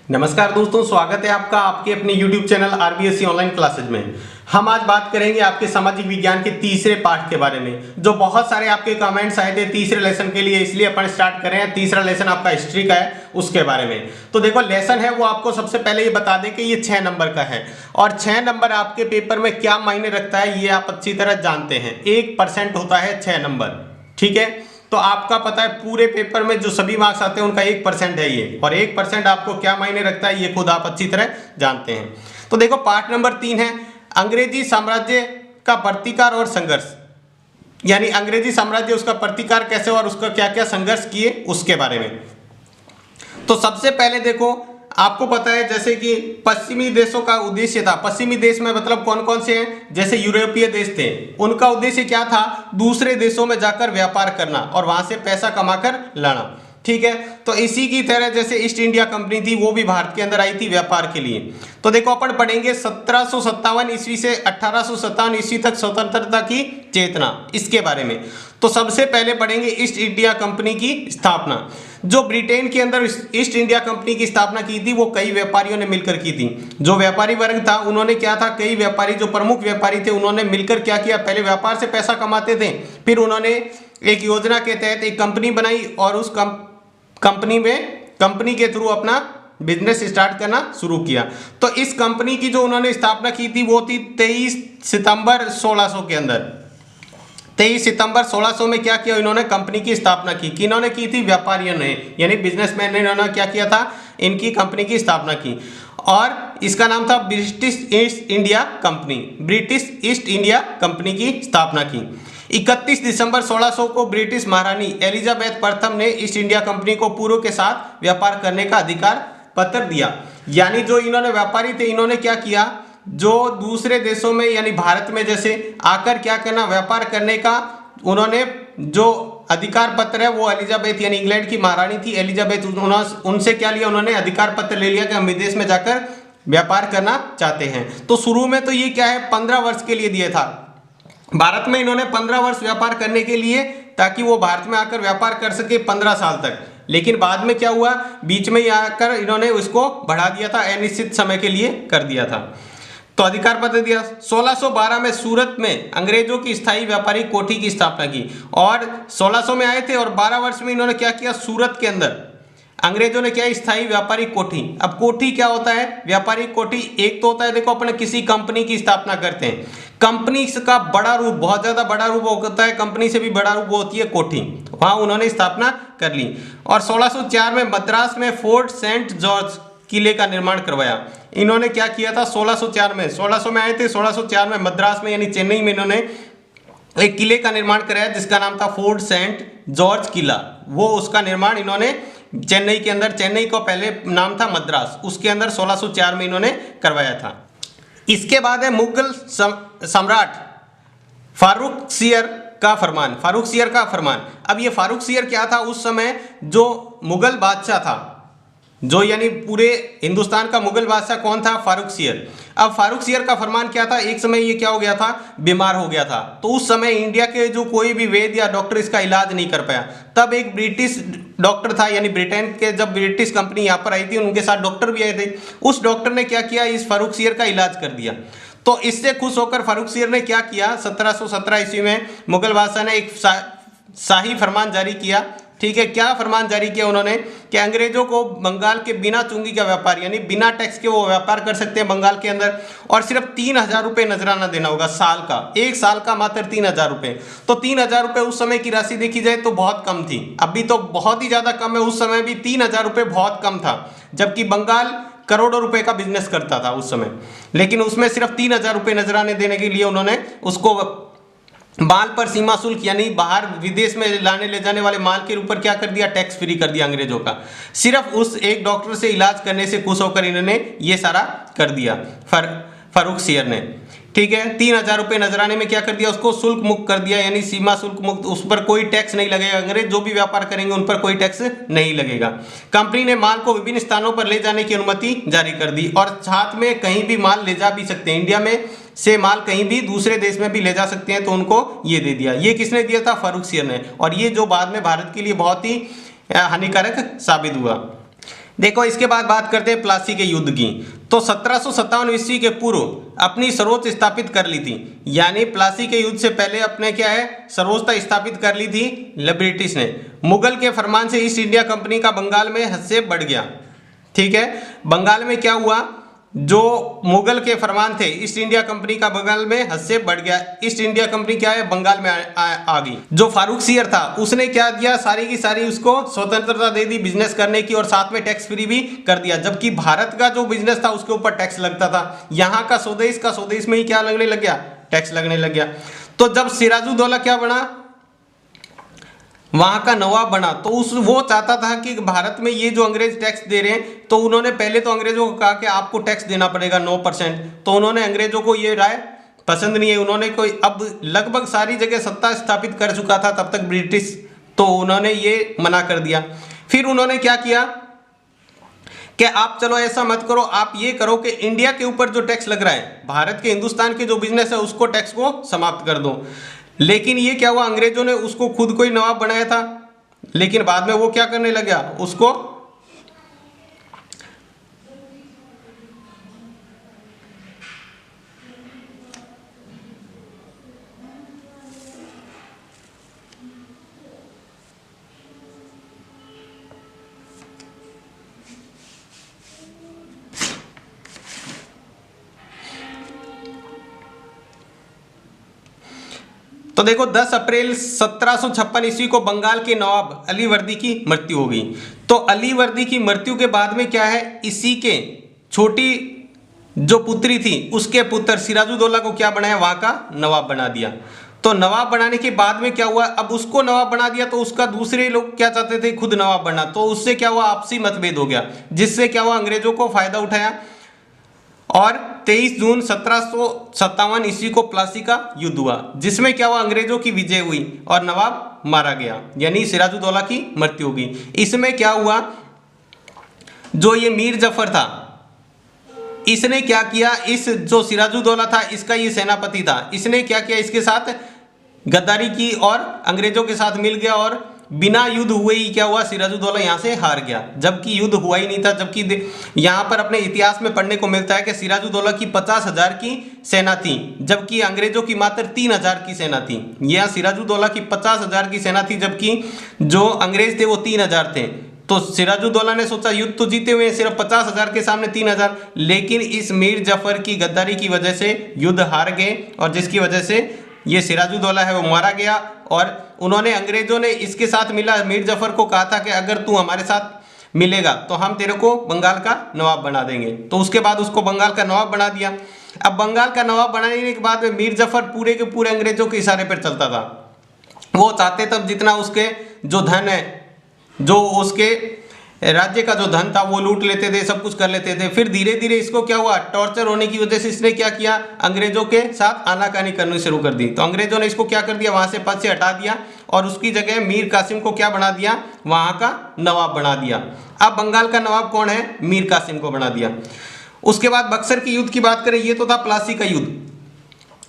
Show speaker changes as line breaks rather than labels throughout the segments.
नमस्कार दोस्तों, स्वागत है आपका आपके अपने YouTube channel RBSC online classes में। हम आज बात करेंगे आपके सामाजिक विज्ञान के तीसरे पाठ के बारे में, जो बहुत सारे आपके कमेंट्स आए थे तीसरे लेसन के लिए, इसलिए अपन स्टार्ट कर रहे हैं। तीसरा लेसन आपका हिस्ट्री का है, उसके बारे में। तो देखो, लेसन है वो आपको सबसे पहले ये बता दें कि ये 6 नंबर का है और 6 नंबर आपके पेपर में क्या मायने रखता है ये आप अच्छी तरह जानते हैं। 1% होता है 6 नंबर, ठीक है। तो आपका पता है पूरे पेपर में जो सभी मार्क्स आते हैं उनका 1% है ये, और 1% आपको क्या मायने रखता है ये खुद आप अच्छी तरह जानते हैं। तो देखो, पाठ नंबर 3 है अंग्रेजी साम्राज्य का प्रतिकार और संघर्ष, यानी अंग्रेजी साम्राज्य उसका प्रतिकार कैसे और उसका क्या क्या संघर्ष किए उसके बारे में। तो सबसे पहले देखो, आपको पता है जैसे कि पश्चिमी देशों का उद्देश्य था, पश्चिमी देश में मतलब कौन कौन से हैं, जैसे यूरोपीय देश थे, उनका उद्देश्य क्या था, दूसरे देशों में जाकर व्यापार करना और वहां से पैसा कमाकर लाना, ठीक है। तो इसी की तरह जैसे ईस्ट इंडिया कंपनी थी वो भी भारत के अंदर आई थी व्यापार के लिए। तो देखो, अपन पढ़ेंगे 1757 ईस्वी से 1857 ईस्वी तक स्वतंत्रता की चेतना, इसके बारे में। तो सबसे पहले पढ़ेंगे ईस्ट इंडिया कंपनी की स्थापना। जो ब्रिटेन के अंदर ईस्ट इंडिया कंपनी की स्थापना की थी वो कई व्यापारियों ने मिलकर की थी। जो व्यापारी वर्ग था उन्होंने क्या था, कई व्यापारी जो प्रमुख व्यापारी थे उन्होंने मिलकर क्या किया, पहले व्यापार से पैसा कमाते थे, फिर उन्होंने एक योजना के तहत एक कंपनी बनाई और उस कंपनी के थ्रू अपना बिजनेस स्टार्ट करना शुरू किया। तो इस कंपनी की जो उन्होंने स्थापना की थी वो थी 23 सितंबर 1600 के अंदर। 23 सितंबर 1600 में क्या किया, इन्होंने कंपनी की स्थापना की। किन्होंने की थी, व्यापारियों ने, यानी बिजनेसमैन ने इन्होंने क्या किया था, इनकी कंपनी की स्थापना की। और इसका नाम था British east India company, British east India company की स्थापना की। 31 दिसंबर 1600 को ब्रिटिश महारानी एलिजाबेथ प्रथम ने ईस्ट इंडिया कंपनी को पूर्व के साथ व्यापार करने का अधिकार पत्र दिया। यानी जो इन्होंने व्यापारी थे, इन्होंने क्या किया, जो दूसरे देशों में यानी भारत में जैसे आकर क्या करना, व्यापार करने का उन्होंने जो अधिकार पत्र है वो एलिजाबेथ यानी इंग्लैंड की महारानी थी एलिजाबेथ, उनसे क्या लिया, उन्होंने अधिकार पत्र ले लिया कि हम विदेश में जाकर व्यापार करना चाहते हैं। तो शुरू में तो ये क्या है, 15 वर्ष के लिए दिया था भारत में, इन्होंने 15 वर्ष व्यापार करने के लिए, ताकि वो भारत में आकर व्यापार कर सके 15 साल तक। लेकिन बाद में क्या हुआ, बीच में ही आकर इन्होंने उसको बढ़ा दिया था, अनिश्चित समय के लिए कर दिया था। तो अधिकार पत्र दिया। 1612 में सूरत में अंग्रेजों की स्थायी व्यापारी कोठी की स्थापना की, और 1600 में आए थे और 12 वर्ष में इन्होंने क्या किया, सूरत के अंदर अंग्रेजों ने क्या, स्थायी व्यापारी कोठी। अब कोठी क्या होता है, व्यापारी कोठी एक तो होता है, देखो अपने किसी कंपनी की स्थापना करते हैं, कंपनी का बड़ा रूप, बहुत ज्यादा बड़ा रूप होता है, कंपनी से भी बड़ा रूप होती है कोठी, वहां उन्होंने स्थापना कर ली। और 1604 में मद्रास में फोर्ट सेंट जॉर्ज किले का निर्माण करवाया। इन्होंने क्या किया था 1604 में, 1600 में आए थे, 1604 में मद्रास में यानी चेन्नई में इन्होंने एक किले का निर्माण कराया जिसका नाम था फोर्ट सेंट जॉर्ज किला। वो उसका निर्माण इन्होंने चेन्नई के अंदर, चेन्नई को पहले नाम था मद्रास, उसके अंदर 1604 में इन्होंने करवाया था। इसके बाद है मुगल सम्राट फारूक सियर का फरमान, फारूक सियर का फरमान। अब ये फारूक सियर क्या था, उस समय जो मुगल बादशाह था, जो यानी पूरे हिंदुस्तान का मुगल बादशाह कौन था, फारूक सियर। अब फारूक सियर का फरमान क्या था, एक समय ये क्या हो गया था, बीमार हो गया था। तो उस समय इंडिया के जो कोई भी वैद्य या डॉक्टर इसका इलाज नहीं कर पाया। तब एक ब्रिटिश डॉक्टर था, यानी ब्रिटेन के जब ब्रिटिश कंपनी यहाँ पर आई थी उनके साथ डॉक्टर भी आए थे, उस डॉक्टर ने क्या किया, इस फारूक सियर का इलाज कर दिया। तो इससे खुश होकर फारूक सियर ने क्या किया, 1717 ईस्वी में मुगल बादशाह ने एक शाही फरमान जारी किया, ठीक है। क्या फरमान जारी किया उन्होंने, कि अंग्रेजों को बंगाल के बिना चुंगी का व्यापार, यानी बिना टैक्स के वो व्यापार कर सकते हैं बंगाल के अंदर, और सिर्फ 3000 रुपये नजराना देना होगा साल का, एक साल का मात्र 3000 रुपये। तो 3000 रुपये उस समय की राशि देखी जाए तो बहुत कम थी, अभी तो बहुत ही ज्यादा कम है, उस समय भी 3000 रुपये बहुत कम था, जबकि बंगाल करोड़ों रुपए का बिजनेस करता था उस समय। लेकिन उसमें सिर्फ 3000 रुपये नजराने देने के लिए उन्होंने उसको माल पर सीमा शुल्क, यानी बाहर विदेश में लाने ले जाने वाले माल के ऊपर क्या कर दिया, टैक्स फ्री कर दिया अंग्रेजों का। सिर्फ उस एक डॉक्टर से इलाज करने से खुश होकर इन्होंने ये सारा कर दिया फारूक सियर ने, ठीक है। 3000 रुपये नजराने में क्या कर दिया, उसको शुल्क मुक्त कर दिया, यानी सीमा शुल्क मुक्त, उस पर कोई टैक्स नहीं लगेगा, अंग्रेज जो भी व्यापार करेंगे उन पर कोई टैक्स नहीं लगेगा। कंपनी ने माल को विभिन्न स्थानों पर ले जाने की अनुमति जारी कर दी, और साथ में कहीं भी माल ले जा भी सकते हैं, इंडिया में से माल कहीं भी दूसरे देश में भी ले जा सकते हैं, तो उनको ये दे दिया। ये किसने दिया था, फारूक सियर ने, और ये जो बाद में भारत के लिए बहुत ही हानिकारक साबित हुआ। देखो इसके बाद बात करते हैं प्लासी के युद्ध की। तो 1757 ईस्वी के पूर्व अपनी सर्वोच्च स्थापित कर ली थी, यानी प्लासी के युद्ध से पहले अपने क्या है सर्वोच्चता स्थापित कर ली थी ब्रिटिश ने। मुगल के फरमान से ईस्ट इंडिया कंपनी का बंगाल में हस्तक्षेप बढ़ गया। ठीक है, बंगाल में क्या हुआ, जो मुगल के फरमान थे ईस्ट इंडिया कंपनी का बंगाल में हस्तक्षेप बढ़ गया। ईस्ट इंडिया कंपनी क्या है बंगाल में आ गई। जो फारूक सियर था उसने क्या दिया, सारी की सारी उसको स्वतंत्रता दे दी बिजनेस करने की, और साथ में टैक्स फ्री भी कर दिया। जबकि भारत का जो बिजनेस था उसके ऊपर टैक्स लगता था, यहाँ का स्वदेश में ही क्या लगने लग गया, टैक्स लगने लग गया। तो जब सिराजुद्दौला क्या बना, वहां का नवाब बना, तो वो चाहता था कि भारत में ये जो अंग्रेज टैक्स दे रहे हैं, तो उन्होंने पहले तो अंग्रेजों को कहा कि आपको टैक्स देना पड़ेगा 9%। तो उन्होंने अंग्रेजों को ये राय पसंद नहीं है, उन्होंने कोई अब लगभग सारी जगह सत्ता स्थापित कर चुका था तब तक ब्रिटिश, तो उन्होंने ये मना कर दिया। फिर उन्होंने क्या किया कि आप चलो ऐसा मत करो, आप ये करो कि इंडिया के ऊपर जो टैक्स लग रहा है, भारत के हिंदुस्तान के जो बिजनेस है उसको टैक्स को समाप्त कर दो। लेकिन ये क्या हुआ, अंग्रेजों ने उसको खुद को ही नवाब बनाया था, लेकिन बाद में वो क्या करने लग गया, उसको तो देखो 10 अप्रैल 1756 ईस्वी को बंगाल के नवाब अलीवर्दी की मृत्यु हो गई। तो अलीवर्दी की मृत्यु के बाद में क्या है, इसी के छोटी जो पुत्री थी उसके पुत्र सिराजुद्दौला को क्या बनाया, वहां का नवाब बना दिया। तो नवाब बनाने के बाद में क्या हुआ, अब उसको नवाब बना दिया तो उसका दूसरे लोग क्या चाहते थे, खुद नवाब बनना, तो उससे क्या हुआ, आपसी मतभेद हो गया, जिससे क्या हुआ, अंग्रेजों को फायदा उठाया। और 23 जून 1757 ईस्वी को प्लासी का युद्ध हुआ, जिसमें क्या हुआ, अंग्रेजों की विजय हुई और नवाब मारा गया, यानी सिराजुद्दौला की मृत्यु होगी। इसमें क्या हुआ, जो ये मीर जफर था इसने क्या किया, इस जो सिराजुद्दौला था इसका ये सेनापति था, इसने क्या किया, इसके साथ गद्दारी की और अंग्रेजों के साथ मिल गया, और बिना युद्ध हुए ही क्या हुआ, सिराजुद्दौला यहाँ से हार गया, जबकि युद्ध हुआ ही नहीं था। जबकि यहाँ पर अपने इतिहास में पढ़ने को मिलता है कि सिराजुद्दौला की 50,000 की सेना थी, जबकि अंग्रेजों की मात्र 3,000 की सेना थी। यहाँ सिराजुद्दौला की 50,000 की सेना थी, जबकि जो अंग्रेज थे वो 3,000 थे। तो सिराजुद्दौला ने सोचा युद्ध तो जीते हुए सिर्फ 50,000 के सामने 3,000, लेकिन इस मीर जफर की गद्दारी की वजह से युद्ध हार गए, और जिसकी वजह से ये सिराजुद्दौला है वो मारा गया। और उन्होंने, अंग्रेजों ने इसके साथ मिला मीर जफर को कहा था कि अगर तू हमारे साथ मिलेगा तो हम तेरे को बंगाल का नवाब बना देंगे। तो उसके बाद उसको बंगाल का नवाब बना दिया। अब बंगाल का नवाब बनाने के बाद में मीर जफर पूरे के पूरे अंग्रेजों के इशारे पर चलता था। वो चाहते तब जितना उसके जो धन है, जो उसके राज्य का जो धन था वो लूट लेते थे, सब कुछ कर लेते थे। फिर धीरे धीरे इसको क्या हुआ, टॉर्चर होने की वजह से इसने क्या किया, अंग्रेजों के साथ आनाकानी करनी शुरू कर दी। तो अंग्रेजों ने इसको क्या कर दिया, वहां से पद से हटा दिया, और उसकी जगह मीर कासिम को क्या बना दिया, वहां का नवाब बना दिया। अब बंगाल का नवाब कौन है, मीर कासिम को बना दिया। उसके बाद बक्सर के युद्ध की बात करें, ये तो था प्लासी का युद्ध।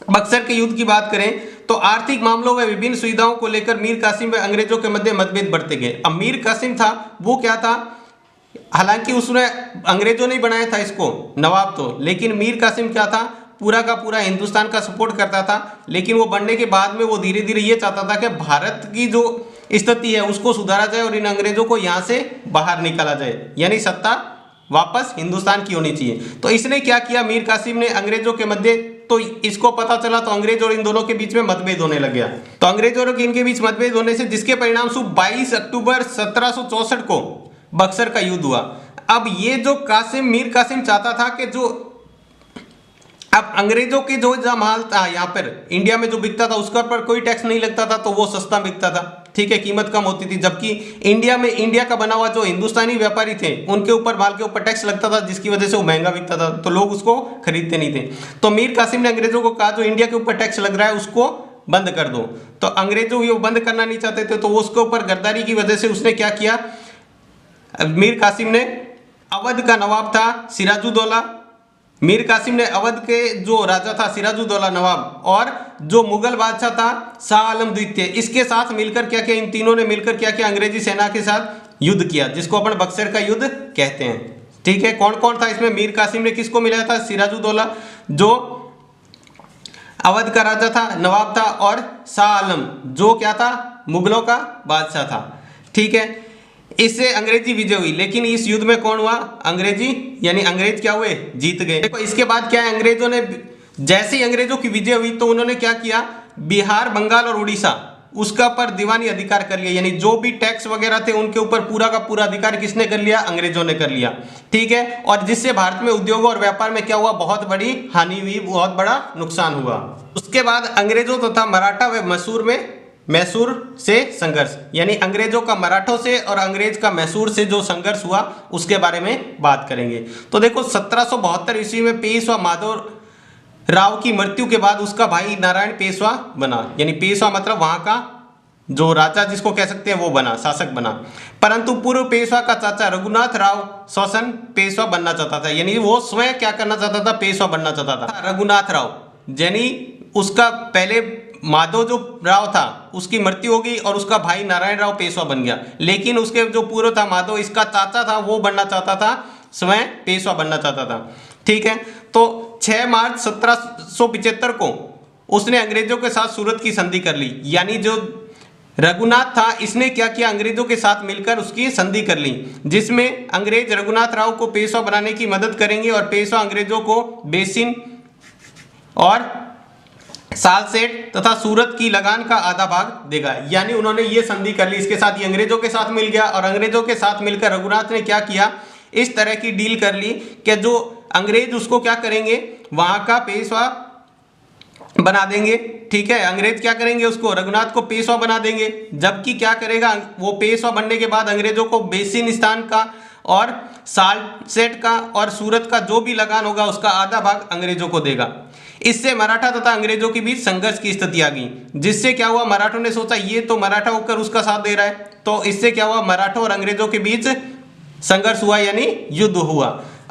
बक्सर के युद्ध की बात करें तो आर्थिक मामलों में विभिन्न सुविधाओं को लेकर मीर कासिम व अंग्रेजों के मध्य मतभेद बढ़ते गए। अब मीर कासिम था वो क्या था, हालांकि उसने अंग्रेजों ने बनाया था इसको नवाब तो, लेकिन मीर कासिम क्या था, पूरा का पूरा हिंदुस्तान का सपोर्ट करता था। लेकिन वो बनने के बाद में वो धीरे धीरे ये चाहता था कि भारत की जो स्थिति है उसको सुधारा जाए और इन अंग्रेजों को यहाँ से बाहर निकाला जाए, यानी सत्ता वापस हिंदुस्तान की होनी चाहिए। तो इसने क्या किया, मीर कासिम ने अंग्रेजों के मध्य, तो इसको पता चला तो अंग्रेज और इन दोनों के बीच में मतभेद होने लग गया। तो अंग्रेजों और इनके बीच मतभेद होने से जिसके परिणाम स्वरूप 22 अक्टूबर 1764 को बक्सर का युद्ध हुआ। अब ये जो मीर कासिम चाहता था कि जो अब अंग्रेजों के जो माल था यहाँ पर इंडिया में जो बिकता था उसका पर कोई टैक्स नहीं लगता था, तो वो सस्ता बिकता था, ठीक है, कीमत कम होती थी। जबकि इंडिया का बना हुआ जो हिंदुस्तानी व्यापारी थे उनके ऊपर माल के ऊपर टैक्स लगता था, जिसकी वजह से वो महंगा बिकता था, तो लोग उसको खरीदते नहीं थे। तो मीर कासिम ने अंग्रेजों को कहा जो इंडिया के ऊपर टैक्स लग रहा है उसको बंद कर दो। तो अंग्रेजों वो बंद करना नहीं चाहते थे, तो उसके ऊपर गद्दारी की वजह से उसने क्या किया, मीर कासिम ने अवध का नवाब था सिराजुद्दौला, मीर कासिम ने अवध के जो राजा था सिराजुद्दौला नवाब, और जो मुगल बादशाह था शाह आलम द्वितीय, इसके साथ मिलकर क्या किया, इन तीनों ने मिलकर क्या किया, अंग्रेजी सेना के साथ युद्ध किया, जिसको अपन बक्सर का युद्ध कहते हैं। ठीक है, कौन कौन था इसमें? मीर कासिम ने किसको मिलाया था? सिराजुद्दौला जो अवध का राजा था, नवाब था, और शाह आलम जो क्या था? मुगलों का बादशाह था। ठीक है, इससे अंग्रेजी विजय हुई, लेकिन इस युद्ध में कौन हुआ? अंग्रेजी, यानी अंग्रेज क्या हुए? जीत गए। देखो इसके बाद क्या है, अंग्रेजों ने जैसे ही अंग्रेजों की विजय हुई तो उन्होंने क्या किया? बिहार, बंगाल और उड़ीसा उसका पर दीवानी अधिकार कर लिया, यानी जो भी टैक्स वगैरह थे उनके ऊपर पूरा का पूरा अधिकार किसने कर लिया? अंग्रेजों ने कर लिया। ठीक है, और जिससे भारत में उद्योगों और व्यापार में क्या हुआ? बहुत बड़ी हानि हुई, बहुत बड़ा नुकसान हुआ। उसके बाद अंग्रेजों तथा मराठा व मैसूर से संघर्ष, यानी अंग्रेजों का मराठों से और अंग्रेज का मैसूर से जो संघर्ष हुआ उसके बारे में बात करेंगे। तो देखो 1772 ईस्वी में पेशवा माधव राव की मृत्यु के बाद उसका भाई नारायण पेशवा बना, यानी पेशवा मतलब वहां का जो राजा जिसको कह सकते हैं वो बना, शासक बना। परंतु पूर्व पेशवा का चाचा रघुनाथ राव स्वयं पेशवा बनना चाहता था, यानी वो स्वयं क्या करना चाहता था? पेशवा बनना चाहता था। रघुनाथ राव, यानी उसका पहले माधव जो राव था उसकी मृत्यु हो गई और उसका भाई नारायण राव पेशवा बन गया, लेकिन उसके जो पूर्व था माधव, इसका चाचा था, वो बनना चाहता था, स्वयं पेशवा बनना चाहता था। ठीक है, तो 6 मार्च 1775 को उसने अंग्रेजों के साथ सूरत की संधि कर ली, यानी जो रघुनाथ था इसने क्या किया? अंग्रेजों के साथ मिलकर उसकी संधि कर ली, जिसमें अंग्रेज रघुनाथ राव को पेशवा बनाने की मदद करेंगे और पेशवा अंग्रेजों को बेसिन और सालसेट तथा सूरत की लगान का आधा भाग देगा। यानी उन्होंने ये संधि कर ली, इसके साथ ही अंग्रेजों के साथ मिल गया और अंग्रेजों के साथ मिलकर रघुनाथ ने क्या किया? इस तरह की डील कर ली कि जो अंग्रेज उसको क्या करेंगे? वहां का पेशवा बना देंगे। ठीक है, अंग्रेज क्या करेंगे? उसको रघुनाथ को पेशवा बना देंगे, जबकि क्या करेगा वो? पेशवा बनने के बाद अंग्रेजों को बेसिनिस्तान का और सालसेट का और सूरत का जो भी लगान होगा उसका आधा भाग अंग्रेजों को देगा। इससे मराठा तथा अंग्रेजों के बीच संघर्ष की स्थिति आ गई, जिससे क्या हुआ? मराठों ने सोचा ये तो मराठा होकर उसका साथ दे रहा है, तो इससे क्या हुआ? मराठों और अंग्रेजों के बीच संघर्ष हुआ, यानी युद्ध हुआ।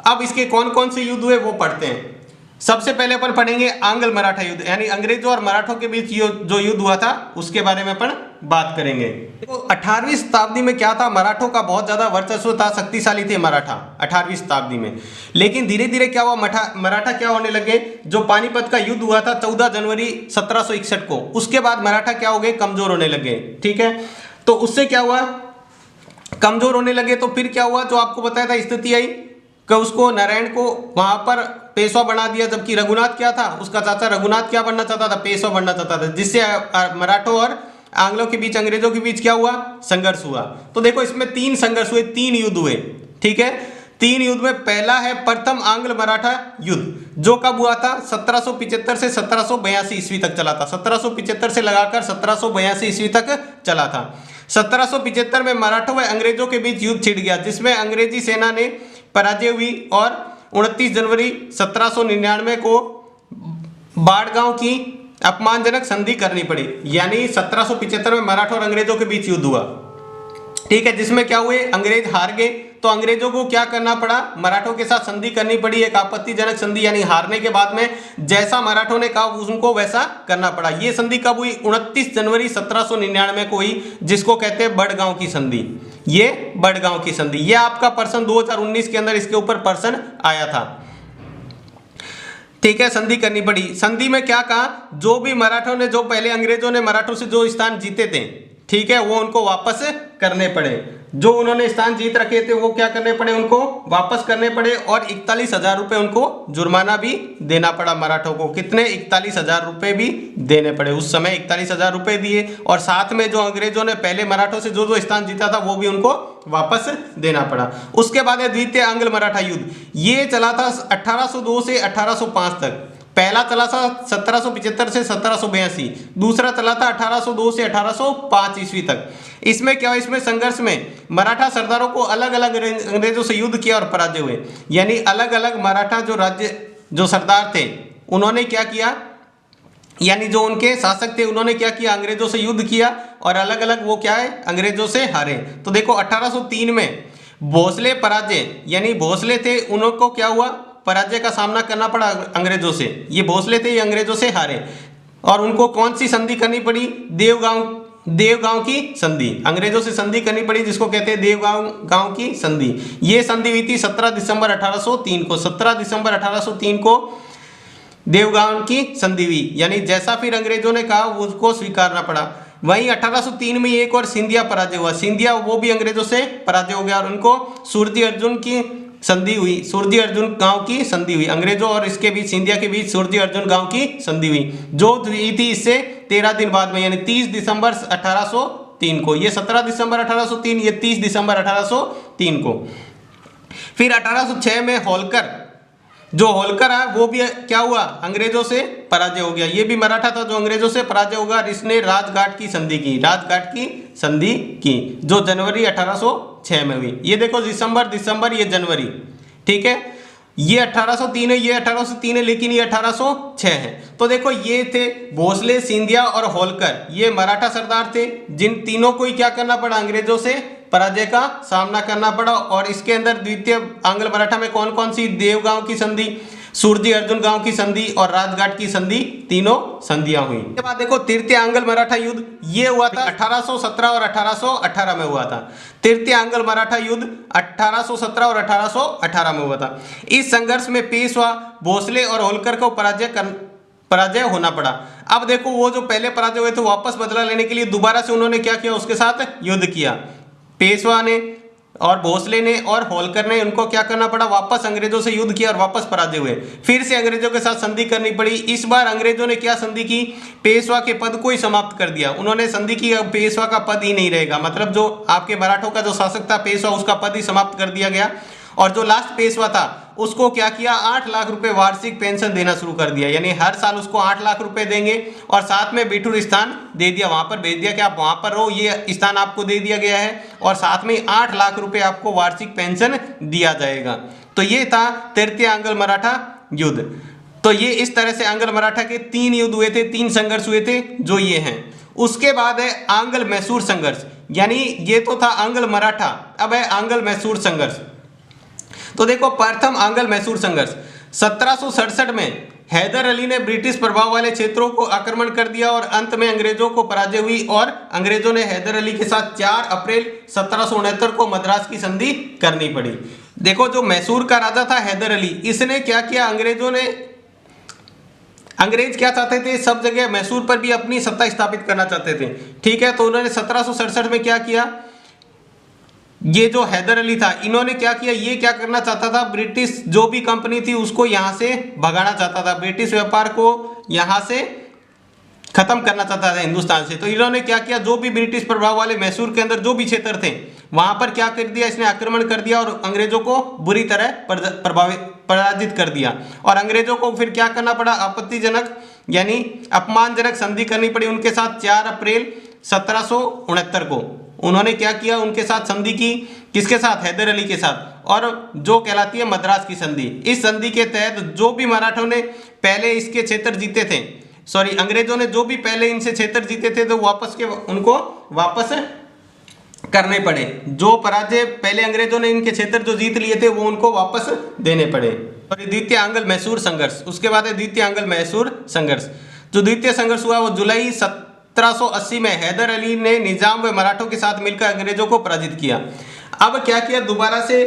अब इसके कौन कौन से युद्ध हुए वो पढ़ते हैं। सबसे पहले अपन पढ़ेंगे आंग्ल मराठा युद्ध, यानी अंग्रेजों और मराठों के बीच जो युद्ध हुआ था उसके बारे में अपन बात करेंगे। तो 18वीं शताब्दी में क्या था? मराठों का बहुत ज्यादा वर्चस्व था, शक्तिशाली थे मराठा 18वीं शताब्दी में। लेकिन धीरे धीरे क्या हुआ? मराठा क्या होने लगे? जो पानीपत का युद्ध हुआ था 14 जनवरी 1761 को, उसके बाद मराठा क्या हो गए? कमजोर होने लगे। ठीक है, तो उससे क्या हुआ? कमजोर होने लगे तो फिर क्या हुआ? जो आपको बताया था स्थिति आई कि उसको नारायण को वहां पर पेशवा बना दिया, जबकि रघुनाथ क्या था? उसका चाचा रघुनाथ क्या बनना चाहता था? पेशवा बनना चाहता था, जिससे मराठों और आंग्लों के बीच, अंग्रेजों के बीच क्या हुआ? संघर्ष हुआ। तो देखो इसमें 3 संघर्ष हुए, 3 युद्ध हुए। ठीक है, 3 युद्ध में पहला है प्रथम आंग्ल मराठा युद्ध, जो कब हुआ था? 1775 से 1782 ईस्वी तक चला था। 1775 से लगाकर 1782 ईस्वी तक चला था। 1775 में मराठों व अंग्रेजों के बीच युद्ध छिड़ गया, जिसमें अंग्रेजी सेना ने पराजय हुई और 29 जनवरी 1799 को बाड़गांव की अपमानजनक संधि करनी पड़ी, यानी 1775 में मराठों और अंग्रेजों के बीच युद्ध हुआ। ठीक है, जिसमें क्या हुए? अंग्रेज हार गए, तो अंग्रेजों को क्या करना पड़ा? मराठों के साथ संधि करनी पड़ी, एक आपत्तिजनक संधि, यानी हारने के बाद में जैसा मराठों ने कहा उनको वैसा करना पड़ा। ये संधि कब हुई? 29 जनवरी 1799 को हुई, जिसको कहते हैं बड़गांव की संधि। ये बड़गांव की संधि, ये आपका प्रश्न 2019 के अंदर इसके ऊपर प्रश्न आया था। ठीक है, संधि करनी पड़ी। संधि में क्या कहा? जो भी मराठों ने, जो पहले अंग्रेजों ने मराठों से जो स्थान जीते थे, ठीक है, वो उनको वापस करने पड़े। जो उन्होंने स्थान जीत रखे थे वो क्या करने पड़े? उनको वापस करने पड़े और 41,000 रुपये उनको जुर्माना भी देना पड़ा मराठों को। कितने? 41,000 रुपये भी देने पड़े। उस समय 41,000 रुपये दिए और साथ में जो अंग्रेजों ने पहले मराठों से जो स्थान जीता था वो भी उनको वापस देना पड़ा। उसके बाद है द्वितीय आंग्ल मराठा युद्ध। ये चला था 1802 से 1805 तक। पहला चला था 1775 से 1782, दूसरा चला था 1802 से 1805 ईस्वी तक। इसमें क्या हुआ? इसमें संघर्ष में मराठा सरदारों को अलग अलग अंग्रेजों से युद्ध किया और पराजय हुए, यानी अलग अलग मराठा जो सरदार थे उन्होंने क्या किया, यानी जो उनके शासक थे उन्होंने क्या किया? अंग्रेजों से युद्ध किया और अलग अलग वो क्या है? अंग्रेजों से हारे। तो देखो 1803 में भोसले पराजय, यानी भोसले थे, उनको क्या हुआ? पराजय का सामना करना पड़ा अंग्रेजों से। ये भोसले थे, ये अंग्रेजों से हारे और उनको कौन सी संधि करनी पड़ी? देवगांव देवगांव की संधि, अंग्रेजों से संधि करनी पड़ी जिसको कहते हैं देवगांव की संधि। ये संधि हुई थी 17 दिसंबर 1803 को। 17 दिसंबर 1803 को देवगांव की संधि हुई, यानी जैसा फिर अंग्रेजों ने कहा उसको स्वीकारना पड़ा। वहीं 1803 में एक और सिंधिया पराजय हुआ, सिंधिया वो भी अंग्रेजों से पराजय हो गया और उनको सुरजी अर्जुन की संधि हुई, सुरजी अर्जुन गांव की संधि हुई। अंग्रेजों और इसके बीच, सिंधिया के बीच सुरजी अर्जुन गांव की संधि हुई, जो हुई थी इससे 13 दिन बाद में, यानी 30 दिसंबर 1803 को। ये 17 दिसंबर 1803, ये 30 दिसंबर 1803 को। फिर 1806 में होलकर, जो होलकर है वो भी क्या हुआ, अंग्रेजों से पराजय हो गया। ये भी मराठा था जो अंग्रेजों से पराजय होगा और इसने राजघाट की संधि की, राजघाट की संधि की, जो जनवरी 1806 में हुई। ये देखो दिसंबर, ये जनवरी, ठीक है। ये 1803 है, ये 1803 है, लेकिन ये 1806 है। तो देखो ये थे भोसले, सिंधिया और होलकर, ये मराठा सरदार थे जिन तीनों को ही क्या करना पड़ा, अंग्रेजों से पराजय का सामना करना पड़ा। और इसके अंदर द्वितीय आंग्ल मराठा में कौन कौन सी, देवगांव की संधि, सुरजी अर्जुन गांव की संधि और राजघाट की संधि, तीनों संधियां हुई। इसके बाद देखो तृतीय आंग्ल मराठा युद्ध, ये हुआ था 1817 और 1818 में हुआ था। तृतीय आंग्ल मराठा युद्ध 1817 और 1818 में हुआ था। इस संघर्ष में पेशवा भोसले और होलकर को पराजय होना पड़ा। अब देखो वो जो पहले पराजय हुए थे वापस बदला लेने के लिए दोबारा से उन्होंने क्या किया, उसके साथ युद्ध किया। पेशवा ने और भोसले ने और होलकर ने, उनको क्या करना पड़ा, वापस अंग्रेजों से युद्ध किया और वापस पराजय हुए। फिर से अंग्रेजों के साथ संधि करनी पड़ी। इस बार अंग्रेजों ने क्या संधि की, पेशवा के पद को ही समाप्त कर दिया। उन्होंने संधि की अब पेशवा का पद ही नहीं रहेगा, मतलब जो आपके मराठों का जो शासक था पेशवा, उसका पद ही समाप्त कर दिया गया। और जो लास्ट पेशवा था उसको क्या किया, 8 लाख रुपए वार्षिक पेंशन देना शुरू कर दिया, यानी हर साल उसको 8 लाख रुपए देंगे और साथ में बिठूर स्थान दे दिया, वहां पर भेज दिया कि आप वहां पर रहो, ये स्थान आपको दे दिया गया है और साथ में 8 लाख रुपए आपको वार्षिक पेंशन दिया जाएगा। तो ये था तृतीय आंग्ल मराठा युद्ध। तो ये इस तरह से आंग्ल मराठा के 3 युद्ध हुए थे, 3 संघर्ष हुए थे जो ये हैं। उसके बाद है आंग्ल मैसूर संघर्ष, यानी ये तो था आंग्ल मराठा, अब है आंग्ल मैसूर संघर्ष। तो देखो प्रथम आंग्ल मैसूर संघर्ष 1767 में हैदर अली ने ब्रिटिश प्रभाव वाले क्षेत्रों को आक्रमण कर दिया और अंत में अंग्रेजों को पराजय हुई और अंग्रेजों ने हैदर अली के साथ 4 अप्रैल 1769 को मद्रास की संधि करनी पड़ी। देखो जो मैसूर का राजा था हैदर अली, इसने क्या किया, अंग्रेज क्या चाहते थे, सब जगह मैसूर पर भी अपनी सत्ता स्थापित करना चाहते थे, ठीक है। तो उन्होंने 1767 में क्या किया, ये जो हैदर अली था, इन्होंने क्या किया, ये क्या करना चाहता था, ब्रिटिश जो भी कंपनी थी उसको यहां से भगाना चाहता था, ब्रिटिश व्यापार को यहां से खत्म करना चाहता था हिंदुस्तान से। तो इन्होंने क्या किया, जो भी ब्रिटिश प्रभाव वाले मैसूर के अंदर जो भी क्षेत्र थे वहां पर क्या कर दिया, इसने आक्रमण कर दिया और अंग्रेजों को बुरी तरह पराजित कर दिया। और अंग्रेजों को फिर क्या करना पड़ा, आपत्तिजनक यानी अपमानजनक संधि करनी पड़ी उनके साथ। 4 अप्रैल 1769 को उन्होंने क्या किया, उनके साथ संधि की, किसके साथ, हैदर अली के साथ, और जो कहलाती है मद्रास की संधि। इस संधि के तहत जो भी मराठों ने पहले इसके क्षेत्र जीते थे, सॉरी अंग्रेजों ने जो भी पहले इनसे क्षेत्र जीते थे, तो उनको वापस करने पड़े। जो पराजय पहले अंग्रेजों ने इनके क्षेत्र जो जीत लिए थे वो उनको वापस देने पड़े। और द्वितीय आंग्ल मैसूर संघर्ष, उसके बाद है द्वितीय आंग्ल मैसूर संघर्ष। जो द्वितीय संघर्ष हुआ वो जुलाई 1780 में हैदर अली ने निजाम व मराठों के साथ मिलकर अंग्रेजों को पराजित किया। अब क्या किया, दोबारा से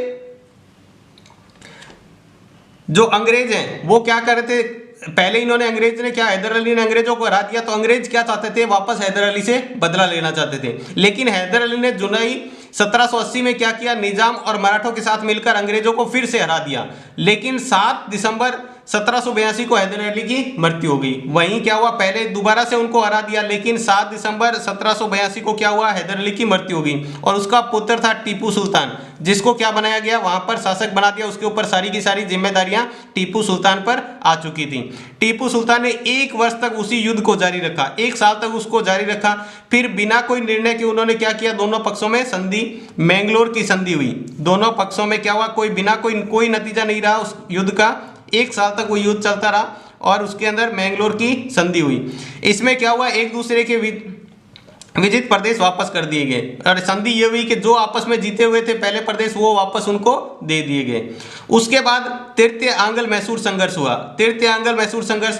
जो अंग्रेज हैं वो क्या कर रहे थे, पहले इन्होंने अंग्रेज ने क्या, हैदर अली ने अंग्रेजों को हरा दिया, तो अंग्रेज क्या चाहते थे, वापस हैदर अली से बदला लेना चाहते थे। लेकिन हैदर अली ने जुलाई 1780 में क्या किया, निजाम और मराठों के साथ मिलकर अंग्रेजों को फिर से हरा दिया। लेकिन 7 दिसंबर 1782 को हैदर अली की मृत्यु हो गई। वहीं क्या हुआ, पहले दोबारा से उनको हरा दिया, लेकिन 7 दिसंबर 1782 को क्या हुआ, हैदर अली की मृत्यु हो गई। और उसका पुत्र था टीपू सुल्तान, जिसको क्या बनाया गया, वहां पर शासक बना दिया। उसके ऊपर सारी की सारी जिम्मेदारियां टीपू सुल्तान पर आ चुकी थी। टीपू सुल्तान ने 1 वर्ष तक उसी युद्ध को जारी रखा, 1 साल तक उसको जारी रखा। फिर बिना कोई निर्णय के उन्होंने क्या किया, दोनों पक्षों में संधि, मैंगलोर की संधि हुई। दोनों पक्षों में क्या हुआ, कोई नतीजा नहीं रहा उस युद्ध का। 1 साल तक वो युद्ध चलता रहा और उसके अंदर मैंगलोर की संधि हुई। इसमें क्या हुआ, एक दूसरे के विजित प्रदेश वापस कर दिए गए और संधि ये हुई कि जो आपस में जीते हुए थे पहले प्रदेश, वो वापस उनको दे दिए गए। उसके बाद तृतीय आंग्ल मैसूर संघर्ष हुआ। तृतीय आंग्ल मैसूर संघर्ष,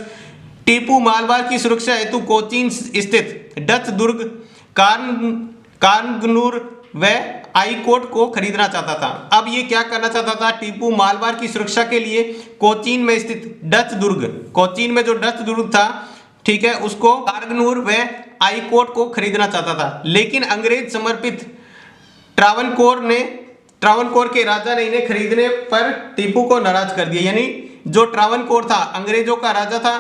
टीपू मालवार की सुरक्षा हेतु कोचीन स्थित डच दुर्ग कानगनूर व आईकोट को खरीदना चाहता था। अब ये क्या करना चाहता था, टीपू मालवार की सुरक्षा के लिए कोचीन में स्थित डच दुर्ग, कोचीन में जो डच दुर्ग था, ठीक है, उसको कानगनूर व आईकोट को खरीदना चाहता था। लेकिन अंग्रेज समर्पित ट्रावनकोर के राजा ने इन्हें खरीदने पर टीपू को नाराज कर दिया। यानी जो ट्रावनकोर था, अंग्रेजों का राजा था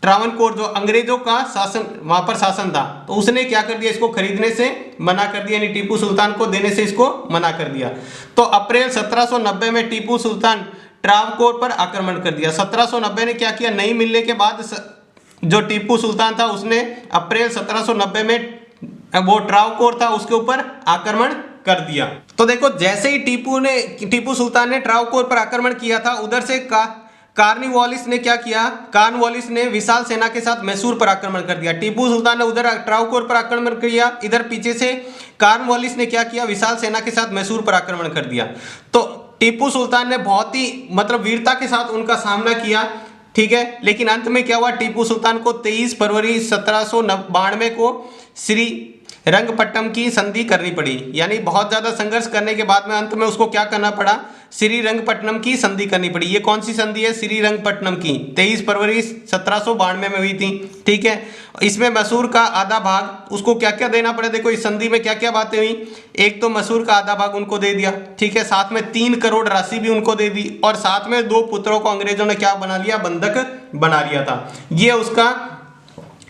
ट्रावनकोर, जो अंग्रेजों का शासन वहां पर शासन था, तो उसने क्या कर दिया, इसको खरीदने से मना कर दिया, यानी टीपू सुल्तान को देने से इसको मना कर दिया। तो अप्रैल 1790 में टीपू सुल्तान ट्रावनकोर पर आक्रमण कर दिया। 1790 ने क्या किया, नहीं मिलने के बाद जो टीपू सुल्तान था उसने अप्रैल 1790 में वो ट्रावनकोर था उसके ऊपर आक्रमण कर दिया। तो देखो, जैसे ही टीपू सुल्तान ने ट्रावनकोर पर आक्रमण किया था, उधर से कॉर्नवालिस ने क्या किया, कॉर्नवालिस ने विशाल सेना के साथ मैसूर पर आक्रमण कर दिया। टीपू सुल्तान ने उधर ट्रावनकोर पर आक्रमण किया, इधर पीछे से कॉर्नवालिस ने क्या किया, विशाल सेना के साथ मैसूर पर आक्रमण कर दिया। तो टीपू सुल्तान ने बहुत ही वीरता के साथ उनका सामना किया, ठीक है। लेकिन अंत में क्या हुआ, टीपू सुल्तान को 23 फरवरी 1792 को श्रीरंगपट्टनम की संधि करनी पड़ी। यानी बहुत ज्यादा संघर्ष करने के बाद में अंत में उसको क्या करना पड़ा, श्रीरंगपट्टनम की संधि करनी पड़ी। ये कौन सी संधि है, श्रीरंगपट्टनम की, 23 फरवरी 1792 में हुई थी, ठीक है। इसमें मैसूर का आधा भाग उसको क्या क्या देना पड़ा, देखो इस संधि में क्या क्या बातें हुई। एक तो मैसूर का आधा भाग उनको दे दिया, ठीक है, साथ में 3 करोड़ राशि भी उनको दे दी, और साथ में 2 पुत्रों को अंग्रेजों ने क्या बना लिया, बंधक बना लिया था। ये उसका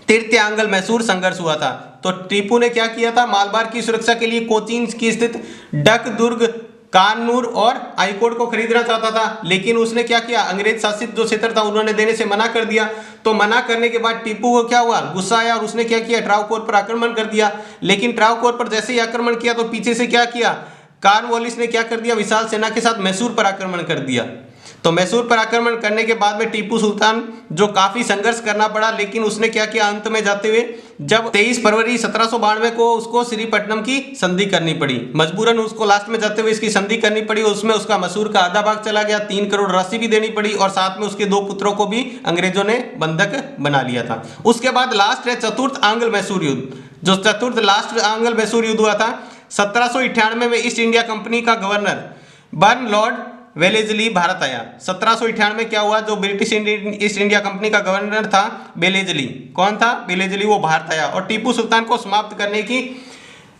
तृतीय आंग्ल मैसूर संघर्ष हुआ था। तो टीपू ने क्या किया था, मालबार की सुरक्षा के लिए कोचीन की स्थित डक दुर्ग, कानूर और आईकोट को खरीदना चाहता था। लेकिन उसने क्या किया, अंग्रेज शासित जो क्षेत्र था उन्होंने देने से मना कर दिया। तो मना करने के बाद टीपू को क्या हुआ, गुस्सा आया, और उसने क्या किया, ट्रावनकोर पर आक्रमण कर दिया। लेकिन ट्रावनकोर पर जैसे ही आक्रमण किया तो पीछे से क्या किया, कॉर्नवालिस ने क्या कर दिया, विशाल सेना के साथ मैसूर पर आक्रमण कर दिया। तो मैसूर पर आक्रमण करने के बाद में टीपू सुल्तान जो काफी संघर्ष करना पड़ा, लेकिन उसने क्या किया, अंत में जाते हुए जब 23 फरवरी 1792 को उसको श्रीपट्टनम की संधि करनी पड़ी, मजबूरन उसको लास्ट में जाते हुए इसकी संधि करनी पड़ी। उसमें उसका मैसूर का आधा भाग चला गया, 3 करोड़ राशि भी देनी पड़ी, और साथ में उसके 2 पुत्रों को भी अंग्रेजों ने बंधक बना लिया था। उसके बाद लास्ट है चतुर्थ आंग्ल मैसूर युद्ध। जो चतुर्थ लास्ट आंग्ल मैसूर युद्ध हुआ था 1798 में, ईस्ट इंडिया कंपनी का governor burn Lord Wellesley Bharat आया। 1798 में क्या हुआ, जो ब्रिटिश ईस्ट इंडिया कंपनी का गवर्नर था वेलेजली, कौन था, वेलेजली, वो भारत आया और टीपू सुल्तान को समाप्त करने की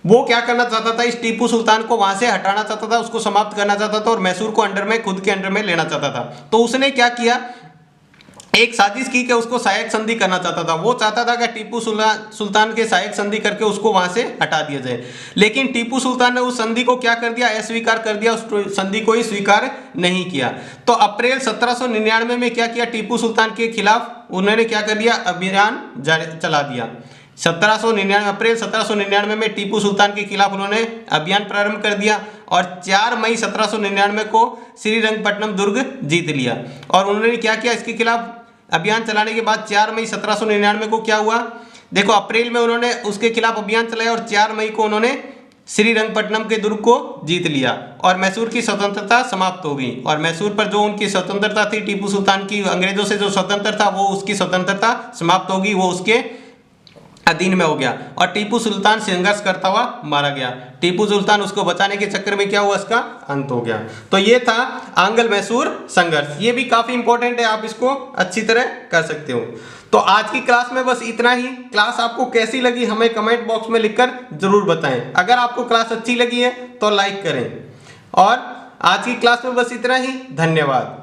वो क्या करना चाहता था, इस टीपू सुल्तान को वहां से हटाना चाहता था, उसको समाप्त करना चाहता था और मैसूर को अंडर में, खुद के अंडर में लेना चाहता था। तो उसने क्या किया, एक साजिश की कि उसको सहायक संधि करना चाहता था। वो चाहता था कि टीपू सुल्तान के सहायक संधि करके उसको वहां से हटा दिया जाए। लेकिन टीपू सुल्तान ने उस संधि को क्या कर दिया, अस्वीकार कर दिया, उस संधि को ही स्वीकार नहीं किया। तो अप्रैल 1799 में क्या किया, टीपू सुल्तान के खिलाफ उन्होंने क्या कर दिया, अभियान चला दिया। 1799 अप्रैल 1799 में टीपू सुल्तान के खिलाफ उन्होंने अभियान प्रारंभ कर दिया और 4 मई 1799 को श्रीरंगपट्टनम दुर्ग जीत लिया। और उन्होंने क्या किया, इसके खिलाफ अभियान चलाने के बाद 4 मई 1799 को क्या हुआ, देखो अप्रैल में उन्होंने उसके खिलाफ अभियान चलाया और 4 मई को उन्होंने श्रीरंगपट्टनम के दुर्ग को जीत लिया और मैसूर की स्वतंत्रता समाप्त हो गई। और मैसूर पर जो उनकी स्वतंत्रता थी, टीपू सुल्तान की अंग्रेजों से जो स्वतंत्र था, वो उसकी स्वतंत्रता समाप्त हो गई, वो उसके अधीन में हो गया और टीपू सुल्तान संघर्ष करता हुआ मारा गया। टीपू सुल्तान उसको बचाने के चक्कर में क्या हुआ, इसका अंत हो गया। तो ये था आंग्ल मैसूर संघर्ष। ये भी काफी इंपॉर्टेंट है, आप इसको अच्छी तरह कर सकते हो। तो आज की क्लास में बस इतना ही। क्लास आपको कैसी लगी हमें कमेंट बॉक्स में लिखकर जरूर बताएं। अगर आपको क्लास अच्छी लगी है तो लाइक करें। और आज की क्लास में बस इतना ही। धन्यवाद।